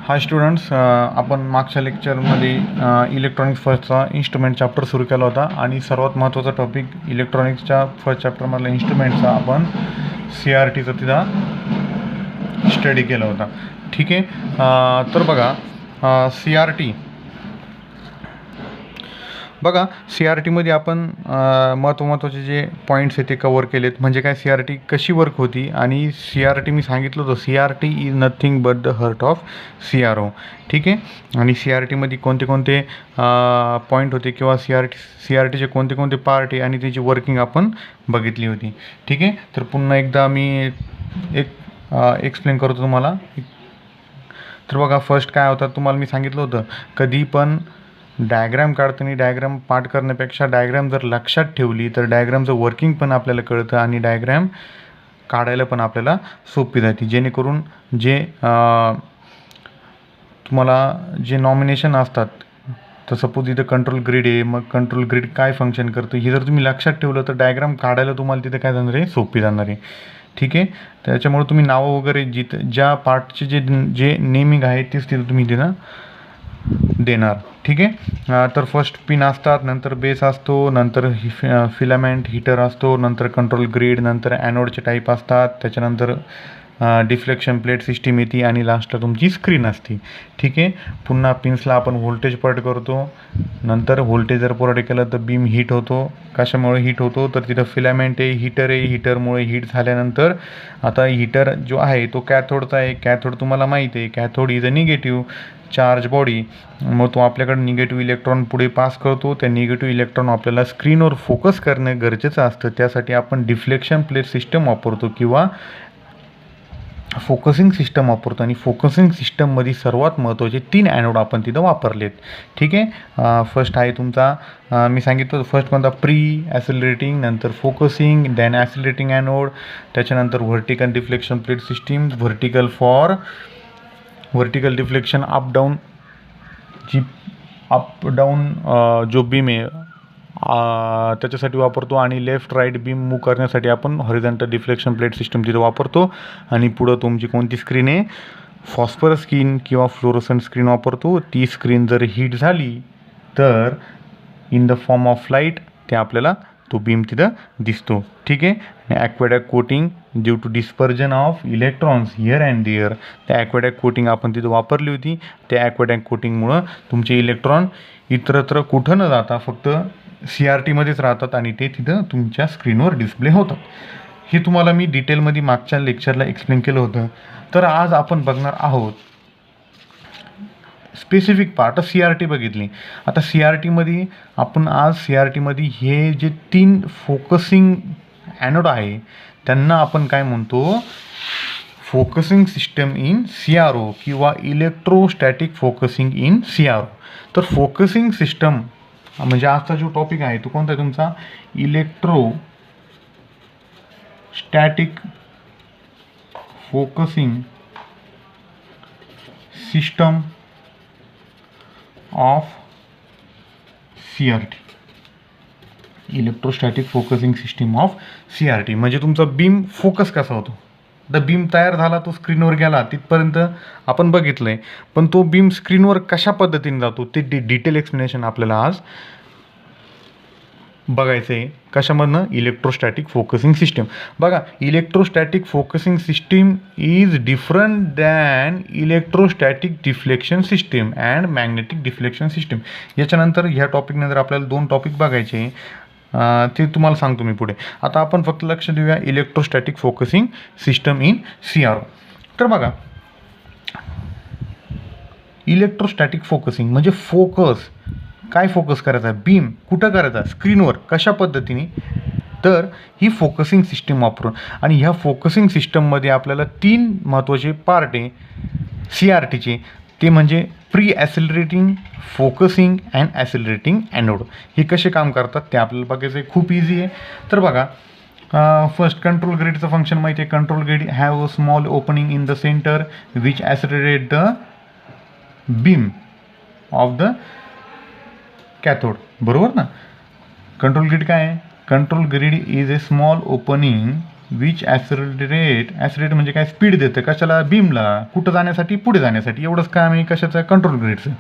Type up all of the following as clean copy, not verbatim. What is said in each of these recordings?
हाय students, आपण मागच्या लेक्चरमध्ये इलेक्ट्रॉनिक्स फर्स्टचा इन्स्ट्रुमेंट चॅप्टर सुरू केला होता आणि सर्वात महत्त्वाचा टॉपिक इलेक्ट्रॉनिक्सच्या फर्स्ट चॅप्टरमधला इन्स्ट्रुमेंटचा आपण CRTचा तिथं स्टडी केला होता. ठीक आहे. तर बघा, CRTमध्ये आपण महत्त्वाचे जे पॉईंट्स आहेत ते कवर केलेत. म्हणजे काय, CRT कशी वर्क होती आणि CRT मी सांगितलं होतं CRT is nothing but the hurt of CRO. ठीक आहे. आणि CRTमध्ये कोणते कोणते पॉईंट होते किंवा CRTचे कोणते कोणते पार्ट आहे आणि त्याची वर्किंग आपण बघितली होती. ठीक आहे. तर पुन्हा एकदा मी एक्सप्लेन करतो तुम्हाला. तर बघा, फर्स्ट काय होतं तुम्हाला मी सांगितलं होतं, कधी पण डायग्राम काढताना डायग्राम पाठ करण्यापेक्षा डायग्राम जर लक्षात ठेवली तर डायग्रामचं वर्किंग पण आपल्याला कळतं आणि डायग्राम काढायला पण आपल्याला सोपी जाते. जेणेकरून जे तुम्हाला जे नॉमिनेशन असतात, तर सपोज इथं कंट्रोल ग्रीड आहे, मग कंट्रोल ग्रीड काय फंक्शन करतं हे जर तुम्ही लक्षात ठेवलं तर डायग्राम काढायला तुम्हाला तिथे काय जाणार आहे, सोपी जाणार आहे. ठीक आहे. त्याच्यामुळे तुम्ही नावं वगैरे ज्या पार्टचे जे नेमिंग आहे तेच तिथं तुम्ही तिथं देणार. ठीक आहे. तर फर्स्ट पिन असतात, नंतर बेस असतो, नंतर फिलामेंट हीटर असतो, नंतर कंट्रोल ग्रीड, नंतर ॲनोडचे टाईप असतात, त्याच्यानंतर डिफ्लेक्शन प्लेट सिस्टीम येते आणि लास्टला तुमची स्क्रीन असते. ठीक आहे. पुन्हा पिन्सला आपण व्होल्टेज पट करतो, नंतर व्होल्टेज जर पुरवठा केलं तर बीम हीट होतो. कशामुळे हीट होतो तर तिथं फिलामेंट आहे, हीटर आहे, हीटरमुळे हीट झाल्यानंतर आता हीटर जो आहे तो कॅथोडचा आहे. कॅथोड तुम्हाला माहिती आहे, cathode is a negative charge body. मग तो आपल्याकडे निगेटिव्ह इलेक्ट्रॉन पुढे पास करतो. त्या निगेटिव्ह इलेक्ट्रॉन आपल्याला स्क्रीनवर फोकस करणं गरजेचं असतं. त्यासाठी आपण डिफ्लेक्शन प्लेट सिस्टम वापरतो किंवा फोकसिंग सिस्टम वापरतो. आणि फोकसिंग सिस्टममध्ये सर्वात महत्त्वाचे 3 ॲनोड आपण तिथं वापरलेत. ठीक आहे. फर्स्ट आहे तुमचा मी सांगितलं फर्स्ट कोणता, प्री ॲसिलरेटिंग, नंतर फोकसिंग, दॅन ॲसिलरेटिंग ॲनोड, त्याच्यानंतर vertical deflection plate system, vertical deflection up down जो बीम आहे त्याच्यासाठी वापरतो. आणि लेफ्ट राईट बीम मूव्ह करण्यासाठी आपण हॉरिझॉन्टल डिफ्लेक्शन प्लेट सिस्टम तिथं वापरतो. आणि पुढं तुमची कोणती स्क्रीन आहे, फॉस्फरस स्क्रीन किंवा फ्लोरोसंट स्क्रीन वापरतो. ती स्क्रीन जर हीट झाली तर in the form of light ते आपल्याला तो बीम तिथं दिसतो. ठीक आहे. Aquadag coating due to dispersion of electrons here and there, त्या ॲक्वॅडॅक कोटिंग आपण तिथं वापरली होती. त्या ॲक्वॅडॅक कोटिंगमुळं तुमचे इलेक्ट्रॉन इतरत्र कुठं न जाता फक्त CRTमध्येच राहतात आणि ते तिथं तुमच्या स्क्रीनवर डिस्प्ले होतात. हे तुम्हाला मी डिटेलमध्ये मागच्या लेक्चरला एक्सप्लेन केलं होतं. तर आज आपण बघणार आहोत स्पेसिफिक पार्ट. CRT बघितली. आता CRTमध्ये आपण आज CRTमध्ये हे जे 3 फोकसिंग ॲनोड आहे त्यांना आपण काय म्हणतो, फोकसिंग सिस्टम इन CRO किंवा इलेक्ट्रोस्टॅटिक फोकसिंग इन CRO. तर फोकसिंग सिस्टम म्हणजे आजचा जो टॉपिक आहे तो कोणता आहे तुमचा, electrostatic focusing system of CRT. Electrostatic focusing system of CRT म्हणजे तुमचा बीम फोकस कसा होतो. द बीम तयार झाला, तो स्क्रीनवर गेला, तिथपर्यंत आपण बघितलं आहे. पण तो बीम स्क्रीनवर कशा पद्धतीने जातो ते डिटेल एक्सप्लेनेशन आपल्याला आज बघायचं आहे. कशामधनं, इलेक्ट्रोस्टॅटिक फोकसिंग सिस्टीम. बघा, electrostatic focusing system is different than electrostatic deflection system and magnetic deflection system. याच्यानंतर ह्या टॉपिकनंतर आपल्याला 2 टॉपिक बघायचे, ते तुम्हाला सांगतो मी पुढे. आता आपण फक्त लक्ष देऊया electrostatic focusing system in CRO. तर बघा, इलेक्ट्रोस्टॅटिक फोकसिंग म्हणजे फोकस काय, फोकस करायचा बीम कुठं करायचा, स्क्रीनवर. कशा पद्धतीने, तर ही फोकसिंग सिस्टीम वापरून. आणि ह्या फोकसिंग सिस्टममध्ये आपल्याला 3 महत्त्वाचे पार्ट आहे CRTचे. ते म्हणजे प्री ॲसिलरेटिंग, फोकसिंग अँड ॲसिलरेटिंग ॲनोड. हे कसे काम करतात ते आपल्याला बघायचं आहे. खूप इझी आहे. तर बघा, फर्स्ट कंट्रोल ग्रीडचं फंक्शन माहिती आहे. Control grid have a small opening in the centre which accelerate the beam of the cathode. बरोबर ना. कंट्रोल ग्रीड काय आहे, control grid is a small opening which accelerate म्हणजे काय, स्पीड देतं कशाला, बीमला कुठं जाण्यासाठी, पुढे जाण्यासाठी. एवढंच काम आहे कशाचं, कंट्रोल ग्रीडचं.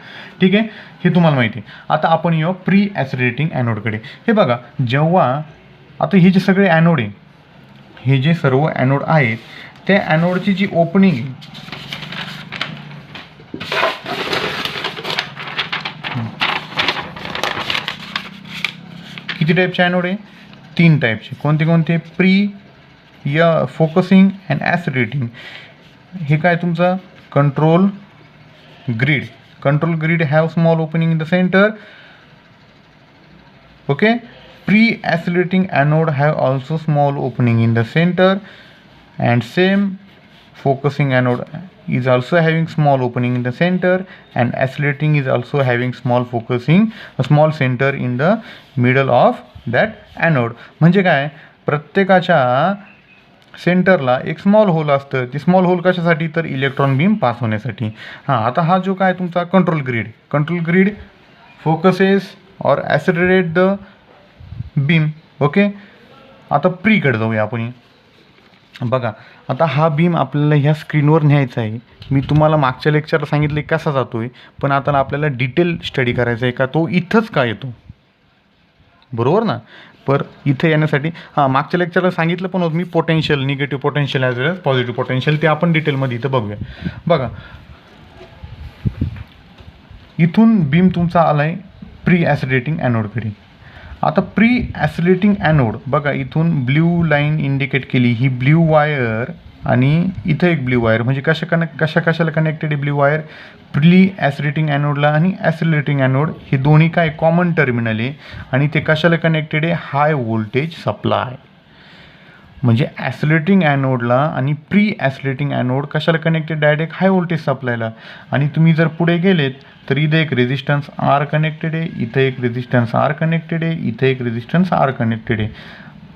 ठीक आहे, हे तुम्हाला माहिती आहे. आता आपण येऊ प्री ॲसिलेटिंग ॲनोडकडे. हे बघा, जेव्हा आता हे जे सगळे ॲनोड आहे, हे जे सर्व ॲनोड आहेत, त्या ॲनोडची जी ओपनिंग आहे, किती टाईपचे ॲनोड आहे, 3 टाईपचे. कोणते कोणते, प्री, फोकसिंग अँड ॲसिलेटिंग. हे काय तुमचं control grid. Control grid have small opening in the centre. Okay, pre-accelerating anode have also small opening in the center, and same focusing anode is also having small opening in the center, and accelerating is also having small center in the middle of that anode. म्हणजे काय, प्रत्येकाच्या सेंटरला एक small hole असतं. ती small hole कशासाठी, तर electron beam pass होण्यासाठी. हां, आता हा जो काय तुमचा कंट्रोल ग्रीड फोकसेस और ॲसिलरेट द बीम. ओके, आता प्रीकडे जाऊया आपण. बघा, आता हा बीम आपल्याला ह्या स्क्रीनवर न्यायचा आहे. मी तुम्हाला मागच्या लेक्चरला सांगितलं कसा जातो आहे, पण आता आपल्याला डिटेल स्टडी करायचा आहे का तो इथंच का येतो, बरोबर ना. पर इथे येण्यासाठी मागच्या लेक्चरला सांगितलं पण होतं मी, पोटेन्शियल, निगेटिव्ह पोटेन्शियल ॲज वेल एज पॉझिटिव्ह पोटेन्शियल, ते आपण डिटेलमध्ये इथं बघूया. बघा, इथून बीम तुमचा आला आहे प्री ॲसिलेटिंग ॲनोडकडे. आता प्री ॲसिलेटिंग ॲनोड बघा, इथून ब्ल्यू लाईन इंडिकेट केली, ही ब्ल्यू वायर आणि इथं एक ब्ल्यू वायर, म्हणजे कशाला कनेक्टेड आहे ब्ल्यू वायर, प्री ॲसिलेटिंग ॲनोडला आणि ॲसिलेटिंग ॲनोड हे दोन्ही काय कॉमन टर्मिनल आहे. आणि ते कशाला कनेक्टेड आहे, हाय व्होल्टेज सप्लाय. म्हणजे ॲसिलेटिंग ॲनोडला आणि प्री ॲसिलेटिंग ॲनोड कशाला कनेक्टेड, डायरेक्ट हाय व्होल्टेज सप्लायला. आणि तुम्ही जर पुढे गेलेत तर इथं एक रेझिस्टन्स आर कनेक्टेड आहे, इथं एक रेझिस्टन्स आर कनेक्टेड आहे, इथं एक रेझिस्टन्स आर कनेक्टेड आहे.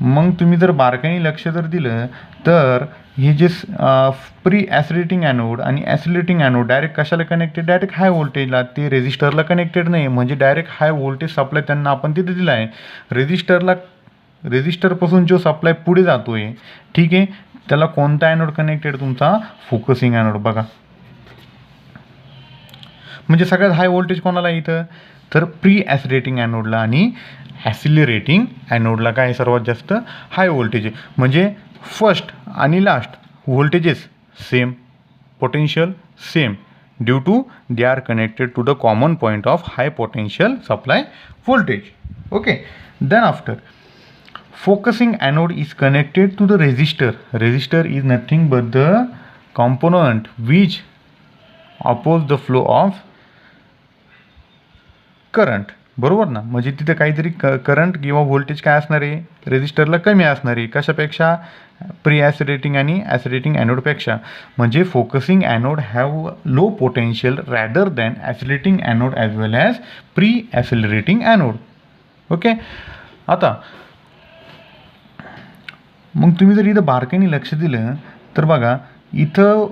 मग तुम्ही जर बारकाईने लक्ष जर दिलं तर हे जे प्री ॲसिलेटिंग ॲनोड आणि ॲसिलेटिंग ॲनोड डायरेक्ट कशाला कनेक्टेड, डायरेक्ट हाय व्होल्टेजला. ते रेझिस्टरला कनेक्टेड नाही, म्हणजे डायरेक्ट हाय व्होल्टेज सप्लाय त्यांना आपण तिथे दिला आहे. रेझिस्टरपासून जो सप्लाय पुढे जातो आहे, ठीक आहे, त्याला कोणता ॲनोड कनेक्टेड, तुमचा फोकसिंग ॲनोड. बघा, म्हणजे सगळ्यात हाय व्होल्टेज कोणाला इथं, तर प्री ॲसिलेटिंग ॲनोडला आणि ॲसिलरेटिंग ॲनोडला काय सर्वात जास्त हाय व्होल्टेज आहे. म्हणजे फर्स्ट आणि last voltages same, potential same, due to they are connected to the common point of high potential supply voltage. Okay, then after focusing anode is connected to the resistor is nothing but the component which oppose the flow of current. बरोबर ना, म्हणजे तिथे काहीतरी current किंवा voltage काय असणार आहे, रेझिस्टरला कमी असणार आहे. कशापेक्षा, प्री ॲसिलेटिंग आणि ॲसिलेटिंग ॲनोडपेक्षा. म्हणजे focusing anode have low potential rather than accelerating anode as well as pre accelerating anode. Okay, आता मग तुम्ही जर इथं बारकाईने लक्ष दिलं तर बघा, इथं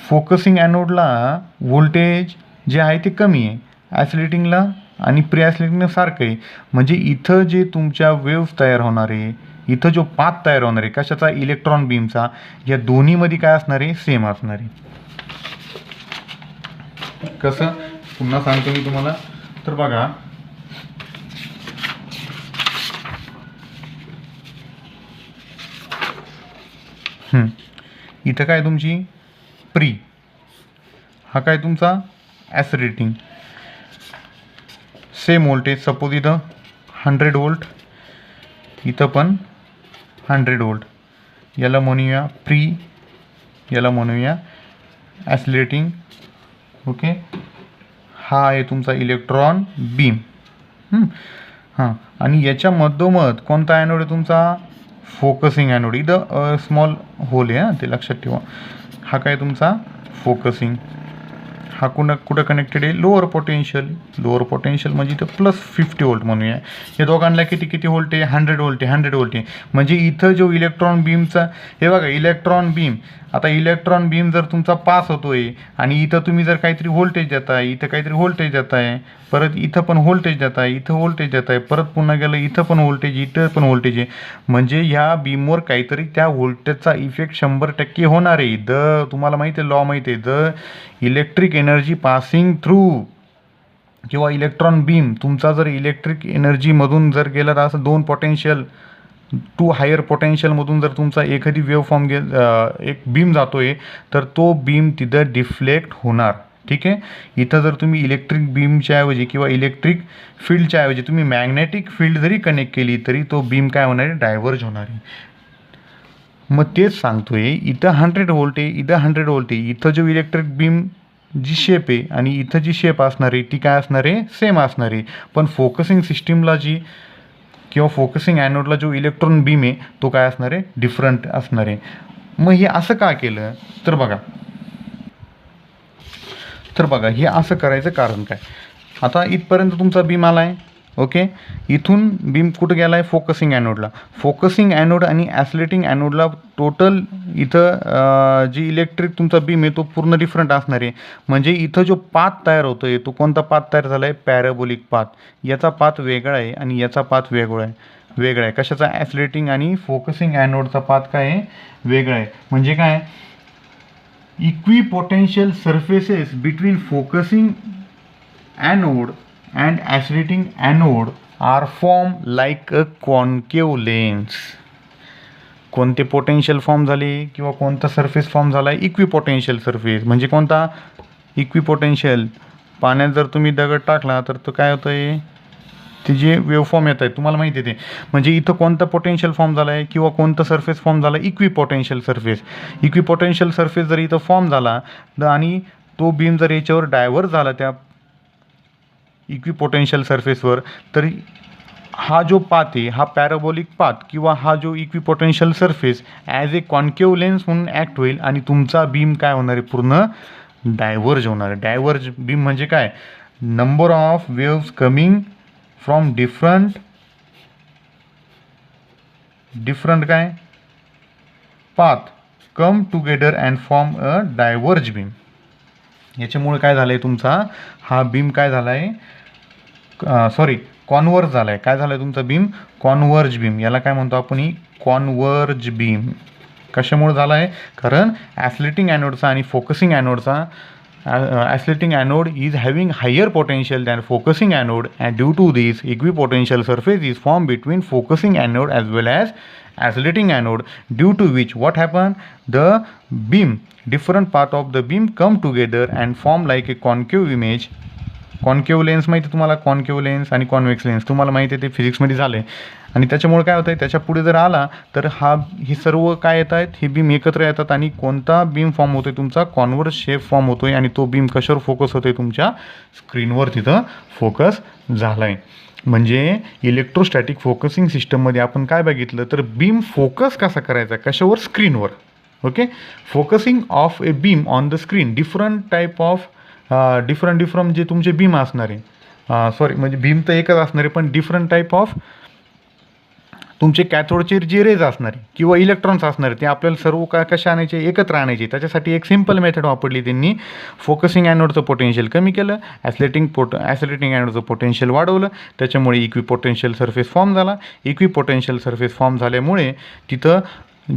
फोकसिंग ॲनोडला व्होल्टेज जे आहे ते कमी आहे, ॲसिलेटिंगला आणि प्री ॲसिलेटिंगला सारखं आहे. म्हणजे इथं जे तुमच्या वेव्स तयार होणार आहे, इथं जो पाथ तयार होणार आहे कशाचा, इलेक्ट्रॉन बीमचा, या दोन्हीमध्ये काय असणार आहे, सेम असणार आहे. कसं, पुन्हा सांगतो मी तुम्हाला. तर बघा, इथं काय तुमची प्री, हा काय तुमचा ॲसिलेटिंग, सेम व्होल्टेज. सपोज इथं 100 वोल्ट, इथं पण 100 वोल्ट. याला म्हणूया प्री, याला म्हणूया ॲसिलेटिंग. ओके, हा आहे तुमचा इलेक्ट्रॉन बीम. हां, आणि याच्या मधोमध कोणता ॲनोड आहे तुमचा, फोकसिंग ॲनोड. इथं स्मॉल होल आहे, ते लक्षात ठेवा. हा काय तुमचा फोकसिंग, हा कुठं कनेक्टेड आहे, लोअर पोटेन्शियल म्हणजे इथं +50 व्होल्ट म्हणूया. या दोघांना किती व्होल्ट आहे, 100 व्होल्ट आहे, 100 व्होल्ट आहे. म्हणजे इथं जो इलेक्ट्रॉन बीमचा, हे बघा इलेक्ट्रॉन बीम, आता इलेक्ट्रॉन बीम जर तुमचा पास होतोय आणि इथं तुम्ही जर काहीतरी व्होल्टेज देताय, इथं काहीतरी व्होल्टेज देताय, परत इथं पण व्होल्टेज देताय, इथं व्होल्टेज देताय, परत पुन्हा गेलं इथं पण व्होल्टेज, इथं पण व्होल्टेज आहे, म्हणजे ह्या बीमवर काहीतरी त्या व्होल्टेजचा इफेक्ट 100% होणार आहे. तुम्हाला माहिती आहे, लॉ माहिती आहे, इलेक्ट्रिक एनर्जी पासिंग थ्रू, किंवा इलेक्ट्रॉन बीम तुमचा जर इलेक्ट्रिक एनर्जीमधून जर गेला तर असं 2 पोटेन्शियल टू हायर पोटेन्शियलमधून जर तुमचा एखादी वेव्ह फॉर्म एक बीम जातोय तर तो बीम तिथं डिफ्लेक्ट होणार. ठीक आहे. इथं जर तुम्ही इलेक्ट्रिक बीमच्या ऐवजी किंवा इलेक्ट्रिक फील्डच्या ऐवजी तुम्ही मॅग्नेटिक फील्ड जरी कनेक्ट केली तरी तो बीम काय होणार आहे, डायव्हर्ज होणार आहे. मग तेच सांगतोय, इथं 100 व्होल्ट आहे, इथं 100 व्होल्ट आहे, इथं जो इलेक्ट्रिक बीम जी शेप आहे आणि इथं जी शेप असणार आहे ती काय असणार आहे, सेम असणार आहे. पण फोकसिंग सिस्टीमला जी किंवा फोकसिंग ॲनोडला जो इलेक्ट्रॉन बीम आहे तो काय असणार आहे, डिफरंट असणार आहे. मग हे असं का केलं तर बघा हे असं करायचं कारण काय. आता इथपर्यंत तुमचा बीम आला आहे, ओके. इथून बीम कुठं गेला आहे, फोकसिंग ॲनोडला. फोकसिंग ॲनोड आणि ॲसिलेटिंग ॲनोडला टोटल इथं जी इलेक्ट्रिक तुमचा बीम आहे तो पूर्ण डिफरंट असणार आहे. म्हणजे इथं जो पाथ तयार होतो आहे तो कोणता पाथ तयार झाला आहे, पॅराबोलिक पाथ. याचा पाथ वेगळा आहे आणि याचा पाथ वेगळा आहे. कशाचा, ॲसिलेटिंग आणि फोकसिंग ॲनोडचा पाथ काय आहे, वेगळा आहे. म्हणजे काय, equipotential surfaces between focusing anode and accelerating anode are formed like a concave lens. कोणते पोटेन्शियल फॉर्म झाले किंवा कोणता सरफेस फॉर्म झाला, इक्विपोटेन्शियल सरफेस. म्हणजे कोणता, इक्विपोटेन्शियल. पाण्यात जर तुम्ही दगड टाकला तर तो काय होतं आहे, ते जे वेव्ह फॉर्म येत आहेत तुम्हाला माहिती आहे ते. म्हणजे इथं कोणता पोटेन्शियल फॉर्म झाला आहे किंवा कोणता सरफेस फॉर्म झाला, इक्विपोटेन्शियल सरफेस. इक्विपोटेन्शियल सरफेस जर इथं फॉर्म झाला आणि तो बीम जर याच्यावर डायव्हर्ज झाला त्या इक्विपोटेन्शियल सरफेसवर, तर हा जो पाथ आहे हा पॅराबोलिक पाथ किंवा हा जो इक्विपोटेन्शियल सरफेस ॲज ए कॉन्केव्ह लेन्स म्हणून ॲक्ट होईल आणि तुमचा बीम काय होणार आहे, पूर्ण डायव्हर्ज होणार आहे. डायव्हर्ज बीम म्हणजे काय, number of waves coming from different काय path come together and form a diverge beam. याच्यामुळे काय झालं आहे, तुमचा हा बीम काय झाला आहे, कॉन्व्हर्ज झाला आहे. काय झालं आहे तुमचा बीम, कॉन्व्हर्ज बीम. याला काय म्हणतो आपण, ही कॉन्व्हर्ज बीम. कशामुळे झाला आहे, कारण ॲसिलेटिंग ॲनोडचा आणि फोकसिंग ॲनोडचा, accelerating anode is having higher potential than focusing anode and due to this equipotential surface is form between focusing anode as well as accelerating anode, due to which what happen, the beam, different part of the beam come together and form like a concave image. Concave lens माहिती तुम्हाला, concave lens आणि convex lens तुम्हाला माहिती आहे, ते फिजिक्समध्ये झाले. आणि त्याच्यामुळे काय होतं आहे, त्याच्या पुढे जर आला तर हे सर्व काय येत आहेत, हे बीम एकत्र येतात आणि कोणता बीम फॉर्म होतो आहे, तुमचा कॉन्व्हर्ज शेप फॉर्म होतो आहे आणि तो बीम कशावर फोकस होतो आहे, तुमच्या स्क्रीनवर तिथं फोकस झाला आहे. म्हणजे इलेक्ट्रोस्टॅटिक फोकसिंग सिस्टममध्ये आपण काय बघितलं तर बीम फोकस कसा करायचा, कशावर, स्क्रीनवर. Okay. Focusing of a beam on the screen, different type of different जे तुमचे बीम असणार आहे, म्हणजे बीम तर एकच असणार आहे पण डिफरंट टाईप ऑफ तुमचे कॅथोडचे जे रेज असणार आहे किंवा इलेक्ट्रॉन्स असणार आहे ते आपल्याला सर्व कशा आणायचे, एकत्र आणायचे. त्याच्यासाठी एक सिंपल मेथड वापरली त्यांनी. फोकसिंग ॲनोडचं पोटेन्शियल कमी केलं, ॲसिलेटिंग ॲनोडचं पोटेन्शियल वाढवलं, त्याच्यामुळे इक्विपोटेन्शियल सरफेस फॉर्म झाला. इक्विपोटेन्शियल सरफेस फॉर्म झाल्यामुळे तिथं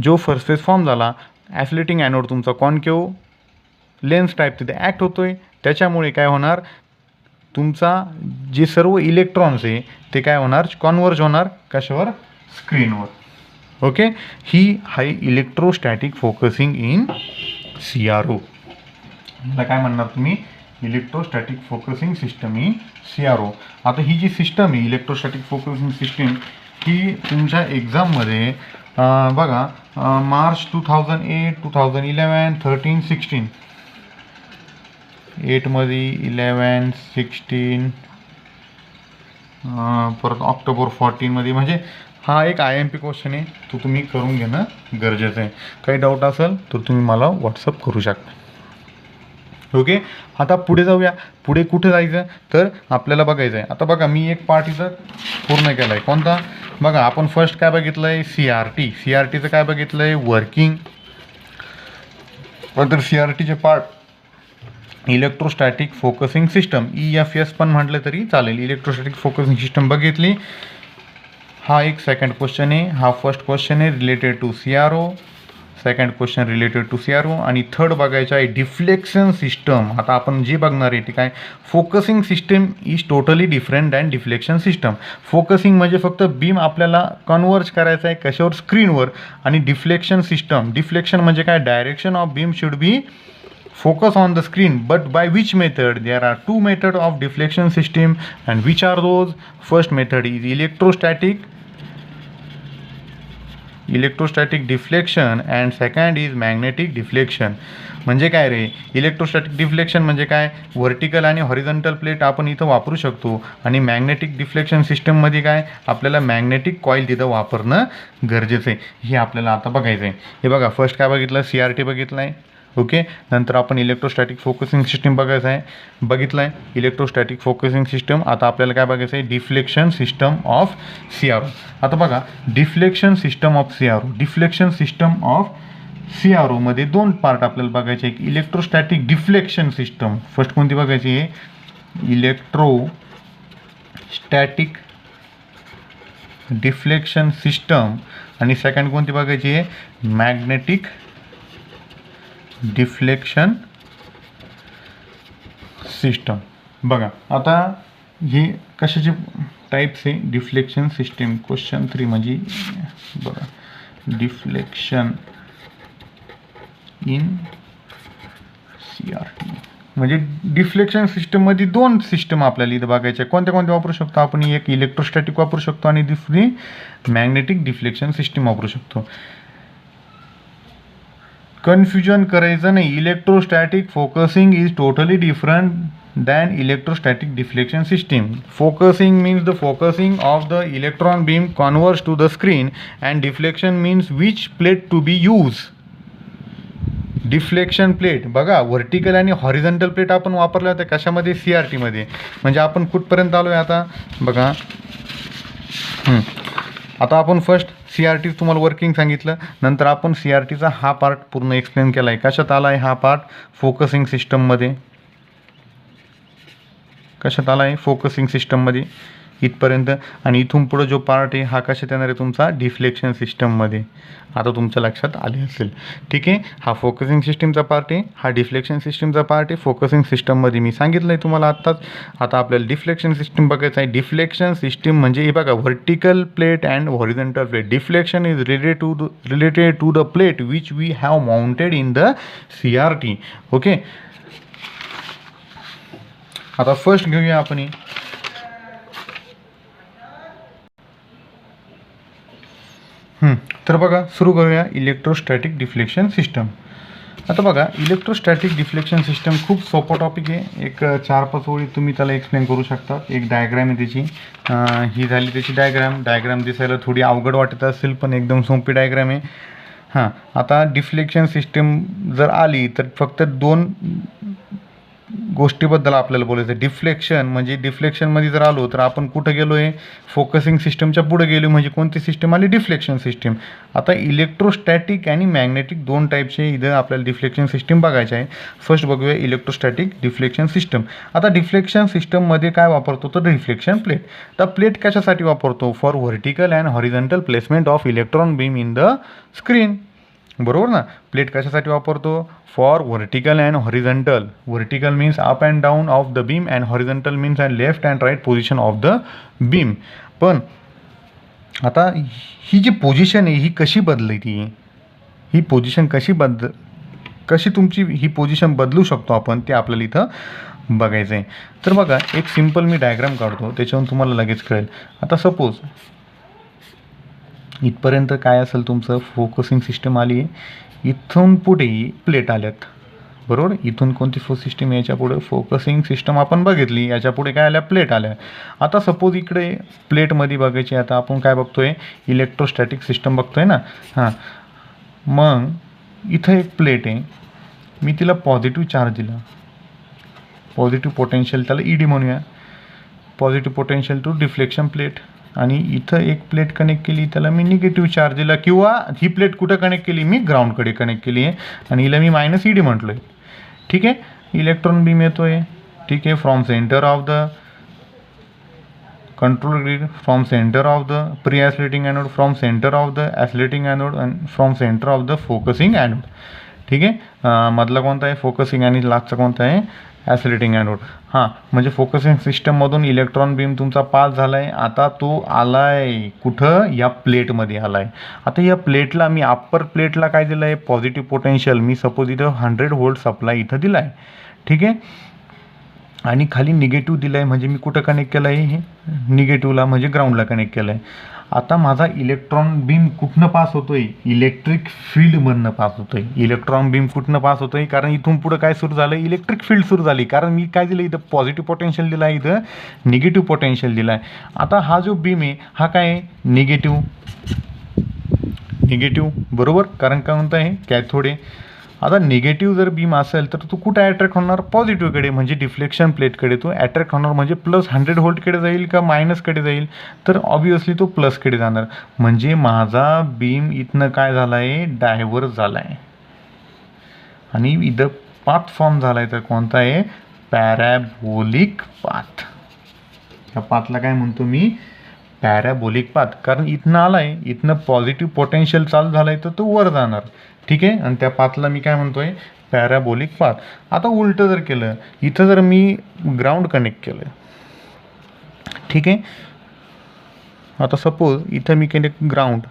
जो सरफेस फॉर्म झाला, ॲसिलेटिंग ॲनोड तुमचा कॉन्केव्ह लेन्स टाईप तिथे ॲक्ट होतो आहे. त्याच्यामुळे काय होणार, तुमचा जे सर्व इलेक्ट्रॉन्स आहे ते काय होणार, कॉन्व्हर्ज होणार, कशावर, स्क्रीनवर. ओके. ही आहे इलेक्ट्रोस्टॅटिक फोकसिंग इन CRO. याला काय म्हणणार तुम्ही, electrostatic focusing system in CRO. आता ही जी सिस्टम आहे इलेक्ट्रोस्टॅटिक फोकसिंग सिस्टम, ही तुमच्या एक्झाममध्ये बघा मार्च 2008, 2011, 13, 16, 8मध्ये 11, 16, परत ऑक्टोबर 14मध्ये. म्हणजे हा एक IMP क्वेश्चन आहे, तो तुम्ही करून घेणं गरजेचं आहे. काही डाऊट असेल तर तुम्ही मला व्हॉट्सअप करू शकता. ओके. आता पुढे जाऊया. पुढे कुठे जायचं तर आपल्याला बघायचं आहे. आता बघा मी एक पार्ट इथं पूर्ण केला आहे. कोणता बघा, आपण फर्स्ट काय बघितलं आहे, CRTचं काय बघितलं आहे, वर्किंग. नंतर CRTचे part electrostatic focusing system, EFS पण म्हटलं तरी चालेल. इलेक्ट्रोस्टॅटिक फोकसिंग सिस्टम बघितली. हा एक सेकंड क्वेश्चन आहे. हा फर्स्ट क्वेश्चन आहे related to CRO. Second question related to CRO. आणि थर्ड बघायचं आहे डिफ्लेक्शन सिस्टम. आता आपण जे बघणार आहे ते काय, focusing system is totally different than deflection system. Focusing म्हणजे फक्त बीम आपल्याला कन्व्हर्ज करायचं आहे कशावर, स्क्रीनवर. आणि डिफ्लेक्शन म्हणजे काय, direction of beam should be focus on the screen, but by which method? There are two methods of deflection system, and which are those? First method is electrostatic deflection and second is magnetic deflection. म्हणजे काय रे, electrostatic deflection म्हणजे काय, vertical आणि horizontal plate आपण इथं वापरू शकतो. आणि मॅग्नेटिक डिफ्लेक्शन सिस्टममध्ये काय, आपल्याला मॅग्नेटिक कॉईल तिथं वापरणं गरजेचं आहे. हे आपल्याला आता बघायचं आहे. हे बघा, फर्स्ट काय बघितलं, CRT बघितलं आहे. ओके. नंतर आपण इलेक्ट्रोस्टॅटिक फोकसिंग सिस्टम बघितलं आहे इलेक्ट्रोस्टॅटिक फोकसिंग सिस्टम. आता आपल्याला काय बघायचं आहे, डिफ्लेक्शन सिस्टम ऑफ CRO. आता बघा, डिफ्लेक्शन सिस्टम ऑफ CRO मध्ये दोन पार्ट आपल्याला बघायचे आहे. इलेक्ट्रोस्टॅटिक डिफ्लेक्शन सिस्टम फर्स्ट कोणती बघायची आहे, इलेक्ट्रोस्टॅटिक डिफ्लेक्शन सिस्टम. आणि सेकंड कोणती बघायची आहे, मॅग्नेटिक डिफ्लेक्शन सिस्टम. बघा आता हे कशाचे टाईप्स आहे, डिफ्लेक्शन सिस्टीम. क्वेश्चन 3 म्हणजे बघा, डिफ्लेक्शन इन CRT म्हणजे डिफ्लेक्शन सिस्टममध्ये दोन सिस्टम आपल्याला इथं बघायचे. कोणत्या वापरू शकतो आपण, एक इलेक्ट्रोस्टॅटिक वापरू शकतो आणि दुसरी मॅग्नेटिक डिफ्लेक्शन सिस्टीम वापरू शकतो. कन्फ्युजन करायचं नाही. Electrostatic focusing is totally different than electrostatic deflection system. Focusing means the focusing of the electron beam converse to the screen and deflection means which plate to be use. Deflection plate बघा, vertical आणि horizontal plate आपण वापरल्या होत्या कशामध्ये, CRT मध्ये. म्हणजे आपण कुठपर्यंत आलो आहे आता बघा. आता आपण फर्स्ट CRT तुम्हाला वर्किंग सांगितलं. नंतर आपण CRTचा हा पार्ट पूर्ण एक्सप्लेन केला आहे. कशात आला आहे हा पार्ट, फोकसिंग सिस्टममध्ये. कशात आला आहे, फोकसिंग सिस्टममध्ये इथपर्यंत. आणि इथून पुढं जो पार्ट आहे हा कशात येणार आहे तुमचा, डिफ्लेक्शन सिस्टममध्ये. आता तुमच्या लक्षात आले असेल. ठीक आहे, हा फोकसिंग सिस्टमचा पार्ट आहे, हा डिफ्लेक्शन सिस्टमचा पार्ट आहे. फोकसिंग सिस्टममध्ये मी सांगितलं आहे तुम्हाला आत्ताच. आता आपल्याला डिफ्लेक्शन सिस्टम बघायचं आहे. डिफ्लेक्शन सिस्टम म्हणजे हे बघा, vertical plate and horizontal plate. Deflection is related to the plate which we have mounted in the CRT. Okay. आता फर्स्ट घेऊया आपण. तर बघा, सुरू करूया इलेक्ट्रोस्टॅटिक डिफ्लेक्शन सिस्टम. आता बघा, इलेक्ट्रोस्टॅटिक डिफ्लेक्शन सिस्टम खूप सोपा टॉपिक आहे. एक 4-5 ओळी तुम्ही त्याला एक्सप्लेन करू शकता. एक डायग्राम आहे त्याची. ही झाली त्याची डायग्राम दिसायला थोडी अवघड वाटत असेल पण एकदम सोपी डायग्राम आहे. आता डिफ्लेक्शन सिस्टम जर आली तर फक्त दोन गोष्टीबद्दल आपल्याला बोलायचं आहे. डिफ्लेक्शन म्हणजे डिफ्लेक्शनमध्ये जर आलो तर आपण कुठं गेलो आहे, फोकसिंग सिस्टमच्या पुढे गेलो. म्हणजे कोणती सिस्टम आली, डिफ्लेक्शन सिस्टम. आता इलेक्ट्रोस्टॅटिक आणि मॅग्नेटिक दोन टाईपचे इथं आपल्याला डिफ्लेक्शन सिस्टम बघायचे आहे. फर्स्ट बघूया इलेक्ट्रोस्टॅटिक डिफ्लेक्शन सिस्टम. आता डिफ्लेक्शन सिस्टममध्ये काय वापरतो तर रिफ्लेक्शन प्लेट. तर प्लेट कशासाठी वापरतो, for vertical and horizontal placement of electron beam in the screen. बरोबर ना. प्लेट कशासाठी वापरतो, for vertical and horizontal. Vertical means up and down of the beam and horizontal means and left and right position of the beam. पण आता ही जी position आहे ही कशी बदलती, ही position कशी तुमची ही पोझिशन बदलू शकतो आपण, ते आपल्याला इथं बघायचं आहे. तर बघा, एक सिम्पल मी डायग्राम काढतो, त्याच्यावरून तुम्हाला लगेच कळेल. आता सपोज इथपर्यंत काय असेल तुमचं, फोकसिंग सिस्टम आली आहे. इथून पुढे प्लेट आल्यात. बरोबर, इथून कोणती सिस्टम, याच्या पुढे फोकसिंग सिस्टम आपण बघितली. याच्या पुढे काय आल्या, प्लेट आल्या. आता सपोज इकडे प्लेटमध्ये बघायची. आता आपण काय बघतोय, इलेक्ट्रोस्टॅटिक सिस्टम बघतोय ना. मग इथं एक प्लेट आहे, मी तिला पॉझिटिव्ह चार्ज दिला. पॉझिटिव्ह पोटेन्शियल त्याला ईडी म्हणूया, positive potential to deflection plate. आणि इथं एक प्लेट कनेक्ट केली, त्याला मी निगेटिव्ह चार्ज दिला, किंवा ही प्लेट कुठं कनेक्ट केली, मी ग्राउंडकडे कनेक्ट केली आहे आणि हिला मी मायनस ईडी म्हटलं आहे. ठीक आहे. इलेक्ट्रॉन बीम येतो आहे, ठीक आहे, from centre of the control grid, from centre of the pre accelerating anode, from centre of the accelerating anode and from centre of the focusing anode. ठीक आहे. मधला कोणता आहे फोकसिंग आणि लास्टचा कोणता आहे ॲसिलेटिंग ॲनोड. हां, म्हणजे फोकसिंग सिस्टममधून इलेक्ट्रॉन बीम तुमचा पास झाला आहे. आता तो आला आहे कुठं, या प्लेटमध्ये आला आहे. आता या प्लेटला मी अप्पर प्लेटला काय दिलं आहे, पॉझिटिव्ह पोटेन्शियल. मी सपोज इथं 100 व्होल्ट सप्लाय इथं दिला आहे. ठीक आहे. आणि खाली निगेटिव्ह दिलं आहे, म्हणजे मी कुठं कनेक्ट केलं आहे, हे निगेटिव्हला म्हणजे ग्राउंडला कनेक्ट केलं आहे. आता माझा इलेक्ट्रॉन बीम कुठनं पास होतो आहे, इलेक्ट्रिक फील्डमधनं पास होतो आहे. इलेक्ट्रॉन बीम कुठनं पास होतो आहे, कारण इथून पुढं काय सुरू झालं, इलेक्ट्रिक फील्ड सुरू झाली. कारण मी काय दिलं, इथं पॉझिटिव्ह पोटेन्शियल दिला आहे, इथं निगेटिव्ह पोटेन्शियल दिला आहे. आता हा जो बीम आहे हा काय आहे, निगेटिव्ह बरोबर, कारण काय म्हणतं आहे कॅथोड आहे. आता निगेटिव्ह जर बीम असेल तर तो कुठं अट्रॅक्ट होणार, पॉझिटिव्हकडे, म्हणजे डिफ्लेक्शन प्लेटकडे तो अट्रॅक्ट होणार. म्हणजे प्लस 100 व्होल्टकडे जाईल का मायनसकडे जाईल, तर ऑब्वियसली तो प्लसकडे जाणार. म्हणजे माझा बीम इथनं काय झाला आहे, डायव्हर्ज झाला आहे. आणि इथं पाथ फॉर्म झाला आहे, तर कोणता आहे, पॅराबोलिक पाथ. या पाथला काय म्हणतो मी, पॅराबोलिक पाथ. कारण इथनं आला आहे, इथनं पॉझिटिव्ह पोटेन्शियल चालू झाला आहे, तर तो वर जाणार. ठीक आहे. आणि त्या पाथला मी काय म्हणतो आहे, पॅराबोलिक पाथ. आता उलटं जर केलं, इथं जर मी ग्राउंड कनेक्ट केलं, ठीक आहे. आता सपोज इथं मी कनेक्ट ग्राउंड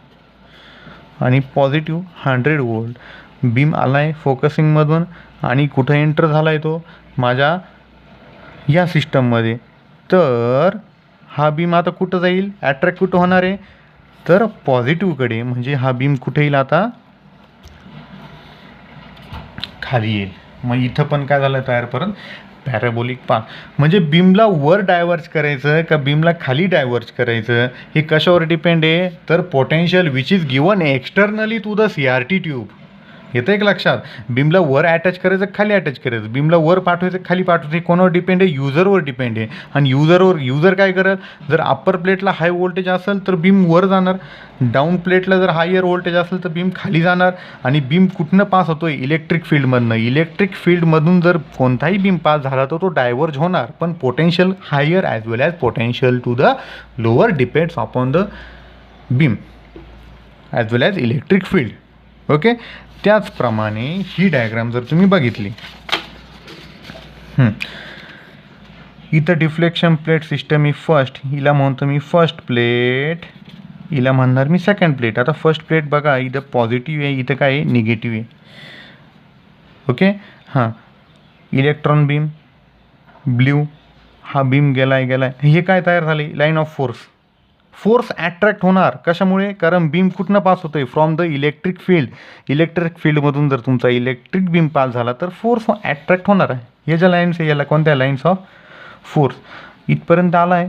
आणि पॉझिटिव्ह 100 व्होल्ट बीम आला आहे फोकसिंगमधून आणि कुठं एंटर झाला आहे तो, माझ्या या सिस्टममध्ये. तर हा बीम आता कुठं जाईल, ॲट्रॅक्ट कुठं होणार आहे, तर पॉझिटिव्हकडे. म्हणजे हा बीम कुठे येईल, आता खाली येईल. मग इथं पण काय झालं तयार परत, पॅराबोलिक पाथ. म्हणजे बीमला वर डायव्हर्ज करायचं का बीमला खाली डायव्हर्ज करायचं, हे कशावर डिपेंड आहे, तर potential which is given externally to the CRT tube. येतं एक लक्षात. बीमला वर अटॅच करायचं खाली अटॅच करायचं, बीमला वर पाठवायचं खाली पाठवायचं, कोणावर डिपेंड आहे, युजरवर डिपेंड आहे. आणि युजर काय करत, जर अप्पर प्लेटला हाय व्होल्टेज असेल तर बीम वर जाणार, डाऊन प्लेटला जर हायर व्होल्टेज असेल तर बीम खाली जाणार. आणि बीम कुठनं पास होतोय, इलेक्ट्रिक फील्डमधनं. इलेक्ट्रिक फील्डमधून जर कोणताही बीम पास झाला तर तो डायव्हर्ज होणार, पण potential higher as well as potential to the lower depends upon the beam as well as electric field. Okay. त्याचप्रमाणे ही डायग्राम जर तुम्ही बघितली, इथं डिफ्लेक्शन प्लेट सिस्टम ही फर्स्ट, हिला म्हणतो मी फर्स्ट प्लेट, हिला म्हणणार मी सेकंड प्लेट. आता फर्स्ट प्लेट बघा, इथं पॉझिटिव्ह आहे, इथं काय आहे, निगेटिव्ह आहे. ओके. हां, इलेक्ट्रॉन बीम ब्ल्यू, हा बीम गेलाय, हे काय तयार झाले, लाईन ऑफ फोर्स ॲट्रॅक्ट होणार. कशामुळे, कारण बीम कुठनं पास होतोय, from the electric field. Electric फील्डमधून जर तुमचा इलेक्ट्रिक बीम पास झाला तर फोर्स ॲट्रॅक्ट होणार आहे. हे ज्या लाईन्स आहे याला कोणत्या, लाईन्स ऑफ फोर्स. इथपर्यंत आला आहे,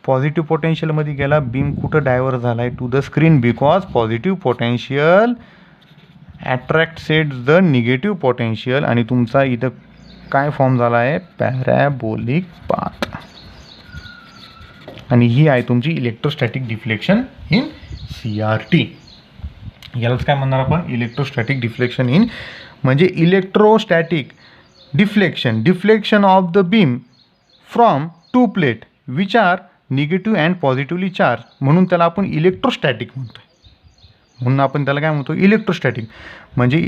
पॉझिटिव्ह पोटेन्शियलमध्ये गेला, बीम कुठं डायव्हर्ट झाला आहे, to the screen, because positive potential attracted the negative potential. आणि तुमचा इथं काय फॉर्म झाला आहे, पॅराबोलिक पाथ. आणि ही आहे तुमची इलेक्ट्रोस्टॅटिक डिफ्लेक्शन इन CRT. यालाच काय म्हणणार आपण, इलेक्ट्रोस्टॅटिक डिफ्लेक्शन इन, म्हणजे electrostatic deflection of the beam from two plate which are negative and positively charge, म्हणून त्याला आपण इलेक्ट्रोस्टॅटिक म्हणतो. म्हणून आपण त्याला काय म्हणतो, इलेक्ट्रोस्टॅटिक. म्हणजे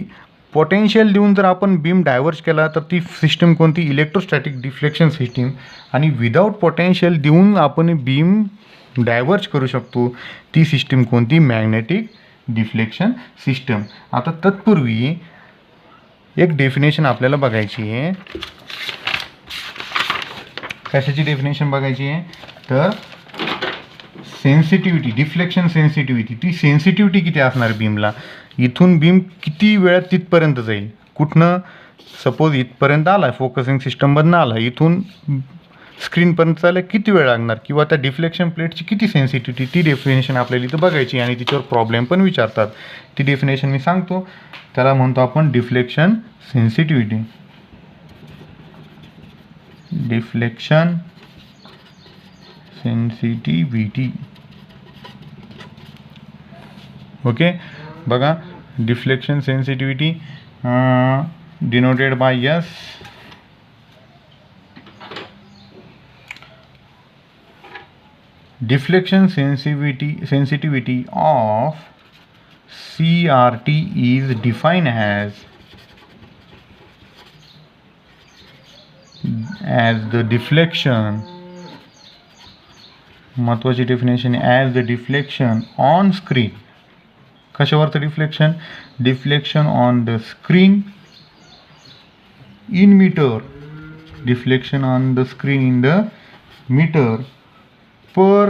पोटेन्शियल देऊन जर आपण बीम डायव्हर्ज केला तर ती सिस्टम कोणती, इलेक्ट्रोस्टॅटिक डिफ्लेक्शन सिस्टीम. आणि विदाऊट पोटेन्शियल देऊन आपण बीम डायव्हर्ज करू शकतो, ती सिस्टीम कोणती, मॅग्नेटिक डिफ्लेक्शन सिस्टम. आता तत्पूर्वी एक डेफिनेशन आपल्याला बघायची आहे. कशाची डेफिनेशन बघायची आहे, तर सेन्सिटिव्हिटी, डिफ्लेक्शन सेन्सिटिव्हिटी. ती सेन्सिटिव्हिटी किती असणार बीमला, इथून बीम किती वेळात तिथपर्यंत जाईल, कुठनं, सपोज इथपर्यंत आला फोकसिंग सिस्टममधनं आला, इथून स्क्रीनपर्यंत जायला किती वेळ लागणार, किंवा त्या डिफ्लेक्शन प्लेटची किती सेन्सिटिव्हिटी, ती डेफिनेशन आपल्याला इथं बघायची. आणि तिच्यावर प्रॉब्लेम पण विचारतात. ती डेफिनेशन मी सांगतो, त्याला म्हणतो आपण deflection sensitivity. Deflection sensitivity. Okay, बघा deflection sensitivity denoted by S. Deflection sensitivity of CRT is defined as the deflection, महत्वाची definition, as the deflection on screen. कशावरचं deflection? Deflection on the screen in metre. Deflection on the screen in the metre per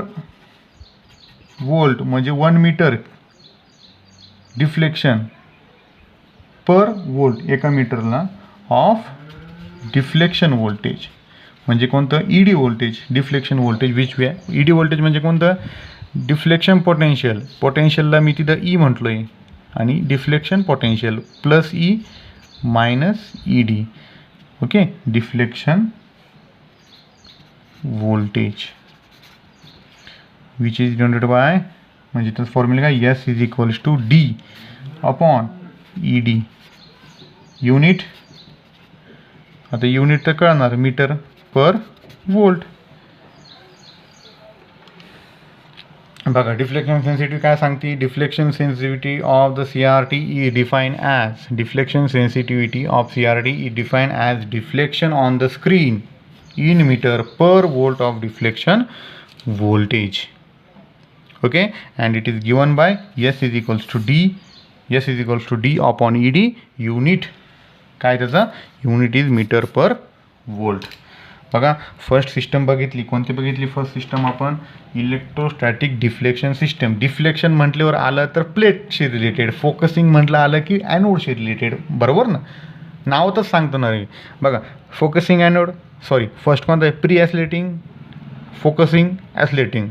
volt, म्हणजे 1 metre deflection पर volt एका मीटरला of deflection voltage. म्हणजे कोणतं? ED voltage, deflection voltage which way. ED voltage म्हणजे कोणतं? Deflection potential. पोटेन्शियलला मी तिथं E म्हटलो आहे, आणि deflection potential plus E minus E D. Okay, deflection voltage which is denoted by, म्हणजे त्याचा फॉर्म्युला काय? S is equals to D upon E D. Unit, आता युनिट तर कळणार, मीटर पर वोल्ट. बघा डिफ्लेक्शन सेन्सिटिव्हिटी काय सांगते? Deflection sensitivity of the CRT is define as, deflection sensitivity of CRT is define as deflection on the screen in metre per volt of deflection voltage. Okay, and it is given by S is equals to D, S is equals to D upon ED. Unit काय त्याचा? Unit is metre per volt. बघा first system बघितली, कोणती बघितली first system आपण? Electrostatic deflection system. Deflection म्हटल्यावर आलं तर प्लेटशी रिलेटेड, फोकसिंग म्हटलं आलं की ॲनोडशी रिलेटेड, बरोबर ना? नावातच सांगतो ना रे. बघा फोकसिंग ॲनोड, सॉरी फर्स्ट कोणतं आहे? Pre accelerating, focusing, accelerating.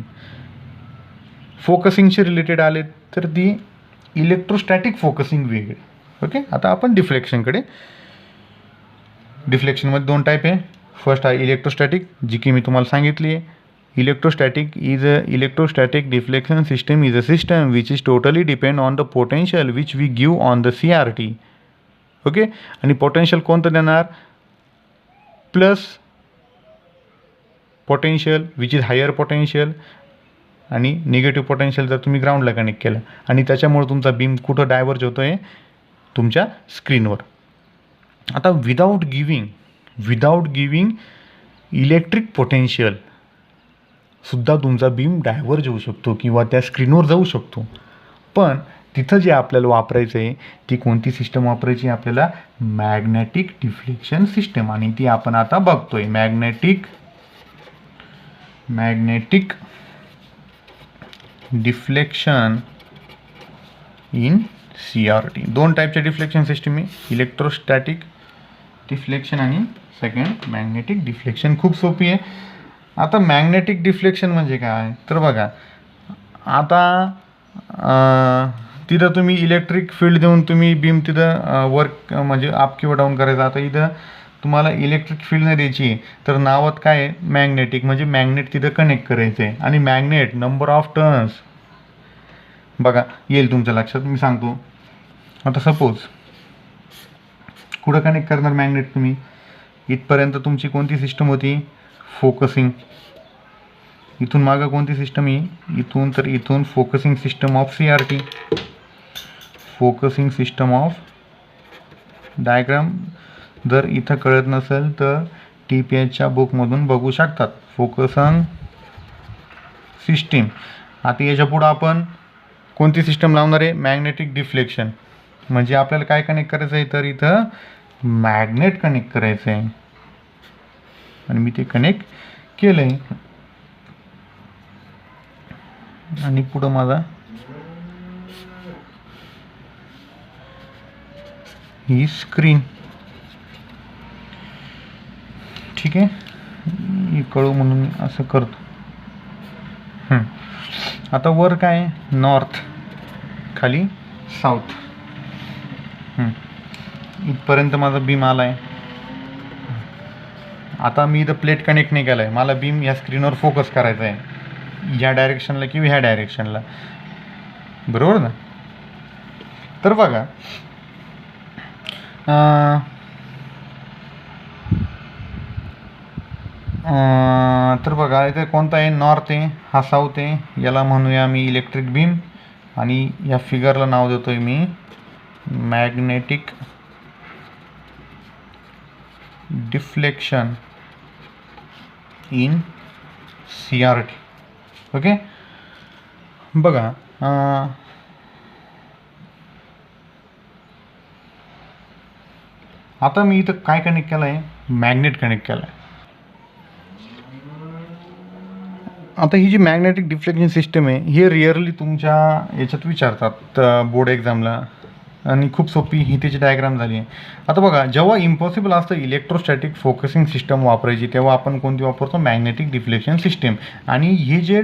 फोकसिंगशी रिलेटेड आले तर ती इलेक्ट्रोस्टॅटिक फोकसिंग वेगळे. ओके, आता आपण डिफ्लेक्शनकडे. डिफ्लेक्शनमध्ये 2 टाईप आहे. फर्स्ट आहे इलेक्ट्रोस्टॅटिक, जी की मी तुम्हाला सांगितली आहे. Electrostatic deflection system is a system which is totally depend on the potential which we give on the CRT. Okay, आणि पोटेन्शियल कोणतं देणार? Plus potential which is higher potential, आणि निगेटिव्ह पोटेन्शियल जर तुम्ही ग्राउंडला कनेक्ट केलं, आणि त्याच्यामुळे तुमचा बीम कुठं डायव्हर्ज होतो आहे? तुमच्या स्क्रीनवर. आता विदाऊट गिविंग इलेक्ट्रिक पोटेन्शियल सुद्धा तुमचा बीम डायव्हर्ज होऊ शकतो किंवा त्या स्क्रीनवर जाऊ शकतो. पण तिथं जे आपल्याला वापरायचं आहे ती कोणती सिस्टम वापरायची? आपल्याला मॅग्नेटिक डिफ्लेक्शन सिस्टम, आणि ती आपण आता बघतोय. Magnetic deflection in CRT. 2 टाईपच्या डिफ्लेक्शन सिस्टम आहे, इलेक्ट्रोस्टॅटिक डिफ्लेक्शन आणि सेकंड मॅग्नेटिक डिफ्लेक्शन. खूप सोपी आहे. आता मॅग्नेटिक डिफ्लेक्शन म्हणजे काय? तर बघा आता तिथं तुम्ही इलेक्ट्रिक फील्ड देऊन तुम्ही बीम तिथं वर्क म्हणजे अप किंवा डाऊन करायचं. आता इथं तुम्हाला इलेक्ट्रिक फील्ड नाही द्यायची, तर नावात काय आहे? मॅग्नेटिक, म्हणजे मॅग्नेट तिथं कनेक्ट करायचं आहे. आणि मॅग्नेट नंबर ऑफ टर्न्स बघा येईल तुमच्या लक्षात, मी सांगतो. आता सपोज कुठं कनेक्ट करणार मॅग्नेट तुम्ही? इथपर्यंत तुमची कोणती सिस्टम होती? फोकसिंग. इथून मागं कोणती सिस्टम आहे? इथून तर इथून focusing system of CRT. Focusing system of diagram जर इथं कळत नसेल तर TPHच्या बुकमधून बघू शकतात. Focusing system. आता याच्या पुढं आपण कोणती सिस्टम लावणार आहे? Magnetic deflection. म्हणजे आपल्याला काय कनेक्ट करायचं आहे? तर इथं मॅग्नेट कनेक्ट करायचं आहे, आणि मी ते कनेक्ट केलं आहे. आणि पुढं माझा ही स्क्रीन. ठीक आहे, ही कळू म्हणून मी असं करतो. आता वर काय? नॉर्थ, खाली साऊथ. इथपर्यंत माझा बीम आला आहे. आता मी इथं प्लेट कनेक्ट नाही केलं आहे, मला बीम या स्क्रीनवर फोकस करायचा आहे, ह्या डायरेक्शनला किंवा ह्या डायरेक्शनला, बरोबर ना. तर बघा तर बघा इथे कोणता आहे, नॉर्थ आहे, हा साऊथ आहे, याला म्हणूया मी इलेक्ट्रिक बीम, आणि या फिगरला नाव देतोय मी magnetic deflection in CRT. Okay. बघा आता मी इथं काय कनेक्ट केलं आहे, मॅग्नेट कनेक्ट केलं आहे. आता ही जी मॅग्नेटिक डिफ्लेक्शन सिस्टम आहे, हे रिअरली तुमच्या याच्यात विचारतात बोर्ड एक्झामला, आणि खूप सोपी ही त्याची डायग्राम झाली आहे. आता बघा, जेव्हा इम्पॉसिबल असतं इलेक्ट्रोस्टॅटिक फोकसिंग सिस्टम वापरायची, तेव्हा आपण कोणती वापरतो, मॅग्नेटिक डिफ्लेक्शन सिस्टम. आणि हे जे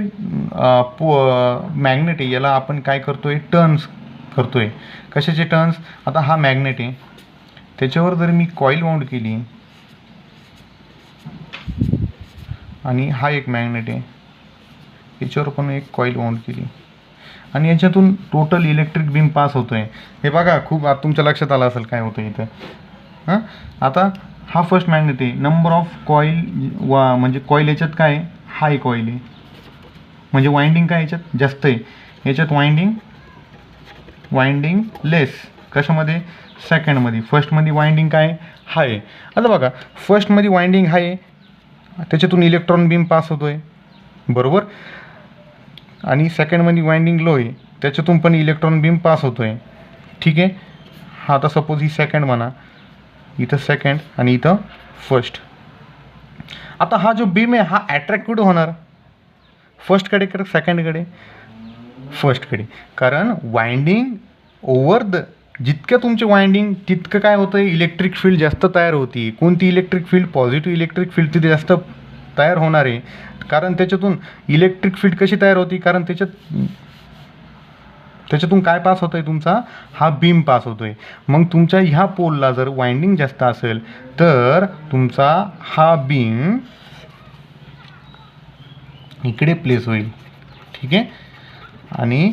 मॅग्नेट आहे, याला आपण काय करतोय, टर्न्स करतोय. कशाचे टर्न्स, आता हा मॅग्नेट आहे, त्याच्यावर जर मी कॉईल माउंट केली, आणि हा एक मॅग्नेट आहे, याच्यावर पण एक कॉईल माउंट केली, आणि याच्यातून टोटल इलेक्ट्रिक बीम पास होतो आहे. हे बघा, खूप तुमच्या लक्षात आलं असेल काय होतं इथं. हां, आता हा फर्स्ट मॅग्नेट आहे, नंबर ऑफ कॉईल म्हणजे कॉईल याच्यात काय आहे, हा एक कॉईल आहे, म्हणजे वाइंडिंग काय याच्यात जास्त आहे, याच्यात वाइंडिंग लेस. कशामध्ये, सेकंडमध्ये. फर्स्टमध्ये वाइंडिंग काय हाय आहे. आता बघा, फर्स्टमध्ये वाइंडिंग हाय आहे, त्याच्यातून इलेक्ट्रॉन बीम पास होतो आहे, बरोबर. आणि सेकंडमध्ये वाइंडिंग लो आहे, त्याच्यातून पण इलेक्ट्रॉन बीम पास होतो आहे, ठीक आहे. हा आता सपोज ही सेकंड म्हणा, इथं सेकंड आणि इथं फर्स्ट. आता हा जो बीम आहे, हा अट्रॅक्ट कुठं होणार, फर्स्टकडे का सेकंडकडे, फर्स्टकडे. कारण वाइंडिंग ओव्हर द, जितकं तुमचे वाइंडिंग तितकं काय होतं, इलेक्ट्रिक फील्ड जास्त तयार होती. कोणती electric field, positive electric field तिथे जास्त तयार होणार आहे. कारण त्याच्यातून इलेक्ट्रिक फील्ड कशी तयार होती, कारण त्याच्यातून काय पास होतं आहे, तुमचा हा बीम पास होतो आहे. मग तुमच्या ह्या पोलला जर वाइंडिंग जास्त असेल, तर तुमचा हा बीम इकडे प्लेस होईल, ठीक आहे. आणि